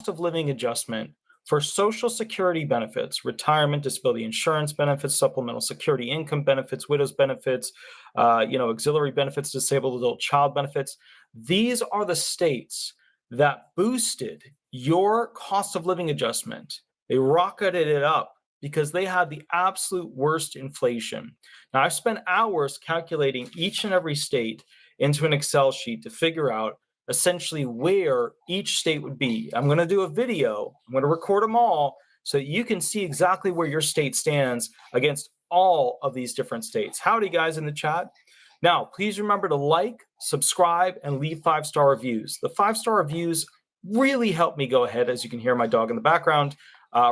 cost of living adjustment for Social Security benefits, retirement, disability insurance benefits, supplemental security income benefits, widows benefits, auxiliary benefits, disabled adult child benefits. These are the states that boosted your cost of living adjustment. They rocketed it up because they had the absolute worst inflation. Now, I've spent hours calculating each and every state into an Excel sheet to figure out essentially where each state would be. I'm going to do a video. I'm going to record them all so that you can see exactly where your state stands against all of these different states. Howdy, guys in the chat. Now, please remember to like, subscribe, and leave 5-star reviews. The 5-star reviews really help me go ahead, as you can hear my dog in the background,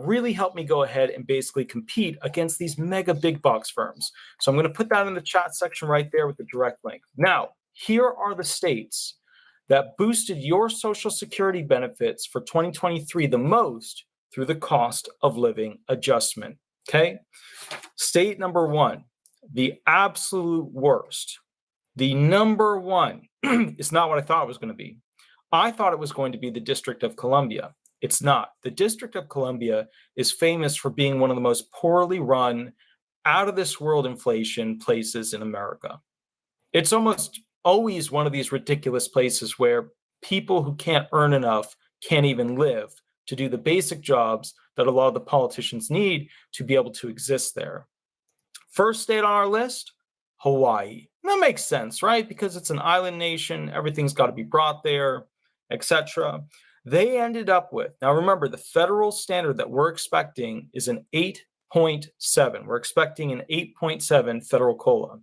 really help me go ahead and basically compete against these mega big box firms. So I'm going to put that in the chat section right there with the direct link. Now, here are the states that boosted your Social Security benefits for 2023 the most through the cost of living adjustment, okay? State number 1, the absolute worst. The number 1 is not what I thought it was going to be. I thought it was going to be the District of Columbia. It's not. The District of Columbia is famous for being one of the most poorly run, out-of-this-world inflation places in America. It's almost always one of these ridiculous places where people who can't earn enough can't even live to do the basic jobs that a lot of the politicians need to be able to exist there. First state on our list, Hawaii. That makes sense, right? Because it's an island nation, everything's got to be brought there, etc. They ended up with, now remember, the federal standard that we're expecting is an 8.7. We're expecting an 8.7 federal COLA.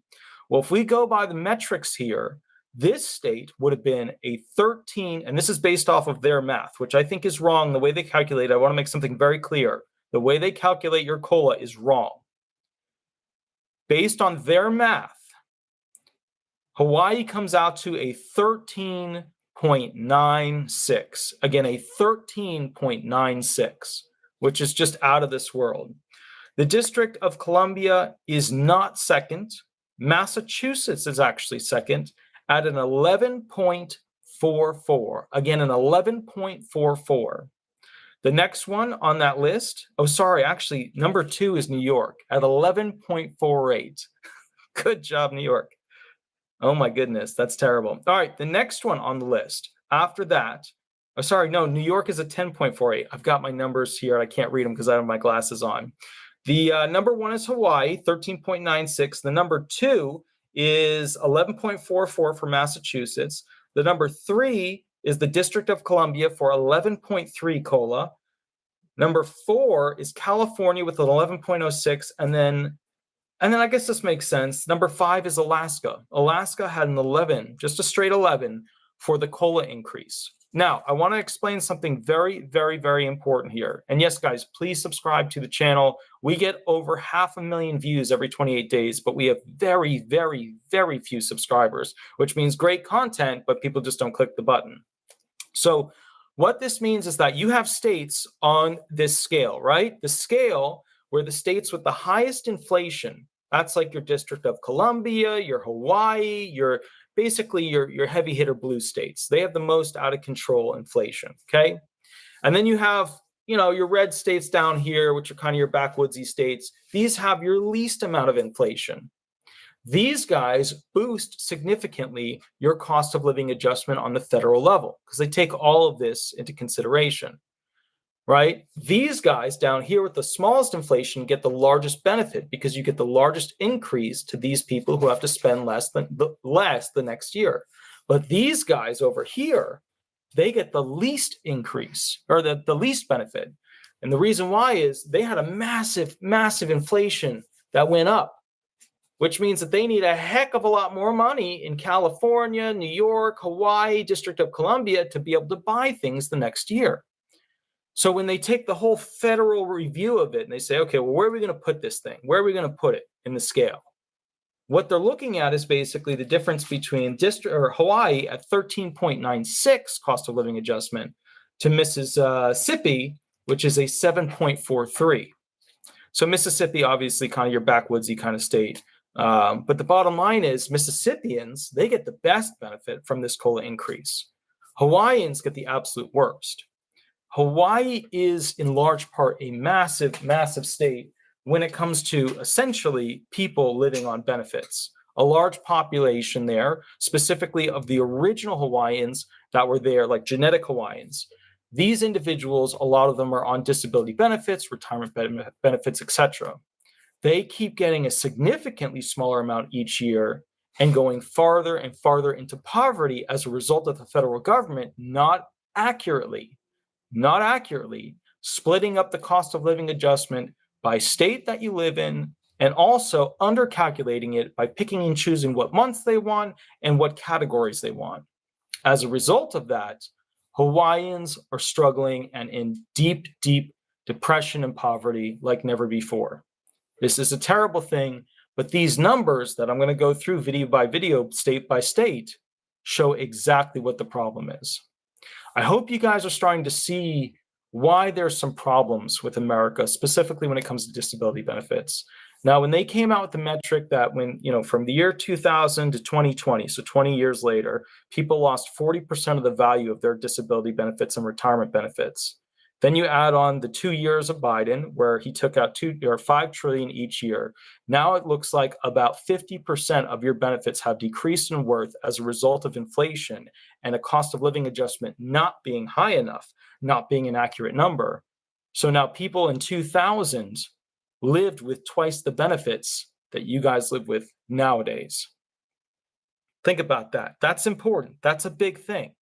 Well, if we go by the metrics here, this state would have been a 13, and this is based off of their math, which I think is wrong. The way they calculate it, I want to make something very clear. The way they calculate your COLA is wrong. Based on their math, Hawaii comes out to a 13.96. Again, a 13.96, which is just out of this world. The District of Columbia is not second. Massachusetts is actually second at an 11.44. Again, an 11.44. The next one on that list, actually, number 2 is New York at 11.48. Good job, New York. Oh my goodness, that's terrible. All right, the next one on the list after that, New York is at 10.48. I've got my numbers here. I can't read them because I have my glasses on. The number 1 is Hawaii, 13.96. The number 2 is 11.44 for Massachusetts. The number 3 is the District of Columbia for 11.3 COLA. Number 4 is California with an 11.06. And then I guess this makes sense. Number 5 is Alaska. Alaska had an 11, just a straight 11 for the COLA increase. Now, I want to explain something very, very, very important here. And yes, guys, please subscribe to the channel. We get over 500,000 views every 28 days, but we have very, very, very few subscribers, which means great content, but people just don't click the button. So what this means is that you have states on this scale, right? The scale where the states with the highest inflation, that's like your District of Columbia, your Hawaii, your heavy hitter blue states. They have the most out of control inflation, okay? And then you have, your red states down here, which are kind of your backwoodsy states. These have your least amount of inflation. These guys boost significantly your cost of living adjustment on the federal level because they take all of this into consideration, right? These guys down here with the smallest inflation get the largest benefit because you get the largest increase to these people who have to spend less the next year. But these guys over here, they get the least increase or the least benefit. And the reason why is they had a massive, massive inflation that went up, which means that they need a heck of a lot more money in California, New York, Hawaii, District of Columbia to be able to buy things the next year. So when they take the whole federal review of it and they say, okay, well, where are we going to put this thing? Where are we going to put it in the scale? What they're looking at is basically the difference between Hawaii at 13.96 cost of living adjustment to Mississippi, which is a 7.43. So Mississippi, obviously kind of your backwoodsy kind of state. But the bottom line is Mississippians, they get the best benefit from this COLA increase. Hawaiians get the absolute worst. Hawaii is in large part a massive, massive state when it comes to essentially people living on benefits. A large population there, specifically of the original Hawaiians that were there, like genetic Hawaiians. These individuals, a lot of them are on disability benefits, retirement benefits, etc. They keep getting a significantly smaller amount each year and going farther and farther into poverty as a result of the federal government not accurately splitting up the cost of living adjustment by state that you live in, and also undercalculating it by picking and choosing what months they want and what categories they want. As a result of that, Hawaiians are struggling and in deep, deep depression and poverty like never before. This is a terrible thing, but these numbers that I'm going to go through video by video, state by state, show exactly what the problem is. I hope you guys are starting to see why there's some problems with America, specifically when it comes to disability benefits. Now, when they came out with the metric that from the year 2000 to 2020, so 20 years later, people lost 40% of the value of their disability benefits and retirement benefits. Then you add on the 2 years of Biden, where he took out $5 trillion each year. Now it looks like about 50% of your benefits have decreased in worth as a result of inflation and a cost of living adjustment not being high enough, not being an accurate number. So now people in 2000 lived with twice the benefits that you guys live with nowadays. Think about that. That's important. That's a big thing.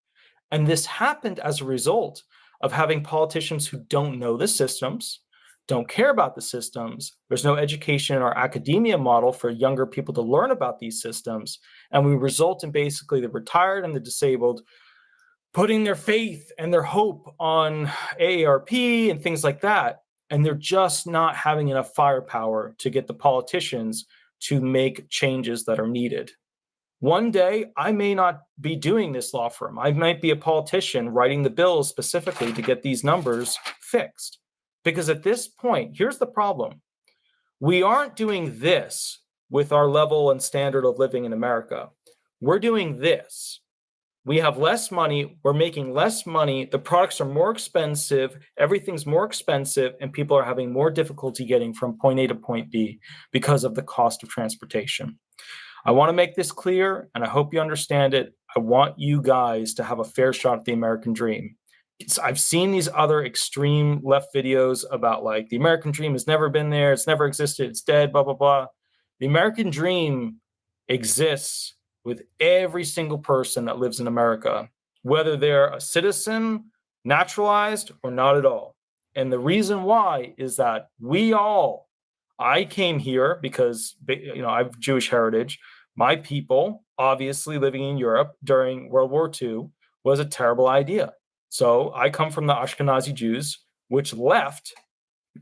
And this happened as a result of having politicians who don't know the systems, don't care about the systems. There's no education in our academia model for younger people to learn about these systems. And we result in basically the retired and the disabled putting their faith and their hope on AARP and things like that. And they're just not having enough firepower to get the politicians to make changes that are needed. One day, I may not be doing this law firm. I might be a politician writing the bills specifically to get these numbers fixed. Because at this point, here's the problem. We aren't doing this with our level and standard of living in America. We're doing this. We have less money. We're making less money. The products are more expensive. Everything's more expensive, and people are having more difficulty getting from point A to point B because of the cost of transportation. I want to make this clear, and I hope you understand it. I want you guys to have a fair shot at the American dream. I've seen these other extreme left videos about like the American dream has never been there, it's never existed, it's dead, blah, blah, blah. The American dream exists with every single person that lives in America, whether they're a citizen, naturalized, or not at all. And the reason why is that I came here because I have Jewish heritage. My people, obviously living in Europe during World War II, was a terrible idea. So I come from the Ashkenazi Jews, which left,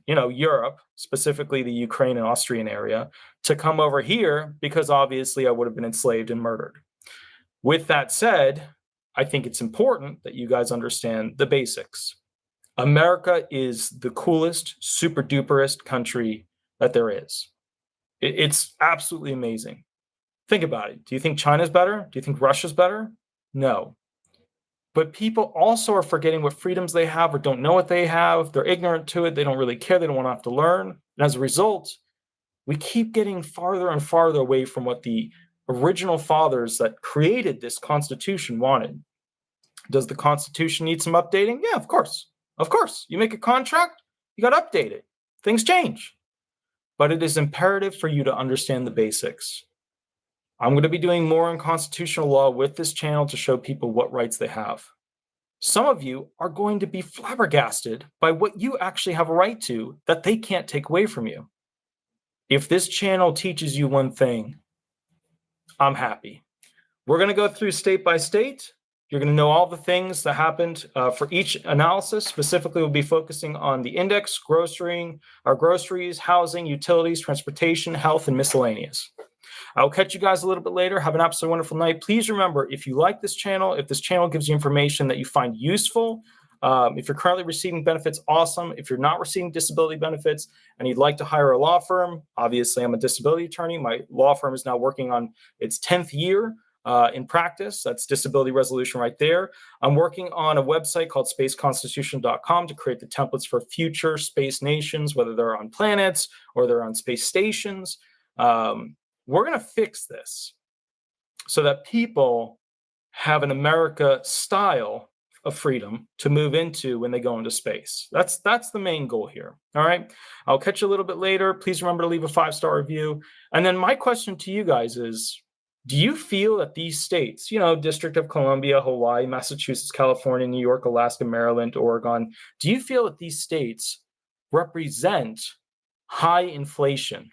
Europe, specifically the Ukraine and Austrian area, to come over here because obviously I would have been enslaved and murdered. With that said, I think it's important that you guys understand the basics. America is the coolest, super duperest country that there is. It's absolutely amazing. Think about it. Do you think China's better? Do you think Russia's better? No. But people also are forgetting what freedoms they have or don't know what they have. They're ignorant to it. They don't really care. They don't want to have to learn. And as a result, we keep getting farther and farther away from what the original fathers that created this Constitution wanted. Does the Constitution need some updating? Yeah, of course. Of course. You make a contract, you got to update it. Things change. But it is imperative for you to understand the basics. I'm going to be doing more on constitutional law with this channel to show people what rights they have. Some of you are going to be flabbergasted by what you actually have a right to that they can't take away from you. If this channel teaches you one thing, I'm happy. We're going to go through state by state. You're going to know all the things that happened for each analysis. Specifically, we'll be focusing on the index, groceries, housing, utilities, transportation, health, and miscellaneous. I'll catch you guys a little bit later. Have an absolutely wonderful night. Please remember, if you like this channel, if this channel gives you information that you find useful, if you're currently receiving benefits, awesome. If you're not receiving disability benefits and you'd like to hire a law firm, obviously I'm a disability attorney. My law firm is now working on its 10th year. in practice. That's disability resolution right there. I'm working on a website called spaceconstitution.com to create the templates for future space nations, whether they're on planets or they're on space stations. We're going to fix this so that people have an America style of freedom to move into when they go into space. That's the main goal here. All right. I'll catch you a little bit later. Please remember to leave a 5-star review. And then my question to you guys is, do you feel that these states, District of Columbia, Hawaii, Massachusetts, California, New York, Alaska, Maryland, Oregon, do you feel that these states represent high inflation?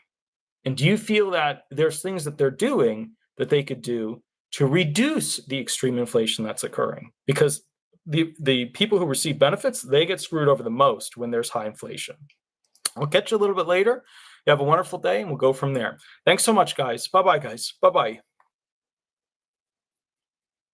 And do you feel that there's things that they're doing that they could do to reduce the extreme inflation that's occurring? Because the people who receive benefits, they get screwed over the most when there's high inflation. I'll catch you a little bit later. You have a wonderful day, and we'll go from there. Thanks so much, guys. Bye-bye, guys. Bye-bye.